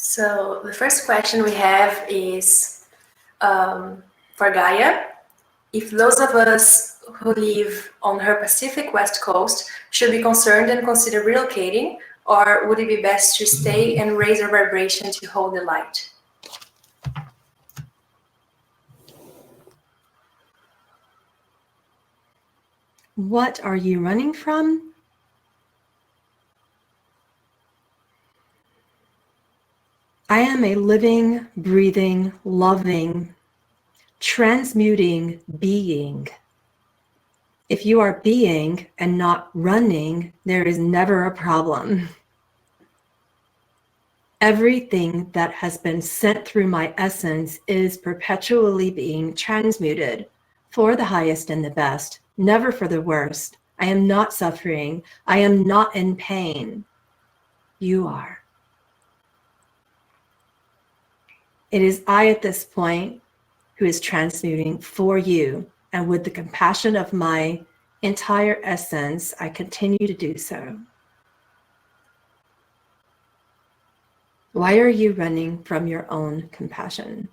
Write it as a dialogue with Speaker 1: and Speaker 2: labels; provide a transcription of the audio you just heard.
Speaker 1: So the first question we have is for Gaia. If those of us who live on her Pacific West Coast should be concerned and consider relocating, or would it be best to stay and raise our vibration to hold the light?
Speaker 2: What are you running from? I am a living, breathing, loving, transmuting being. If you are being and not running, there is never a problem. Everything that has been sent through my essence is perpetually being transmuted for the highest and the best, never for the worst. I am not suffering. I am not in pain. You are. It is I at this point who is transmuting for you, and with the compassion of my entire essence, I continue to do so. Why are you running from your own compassion?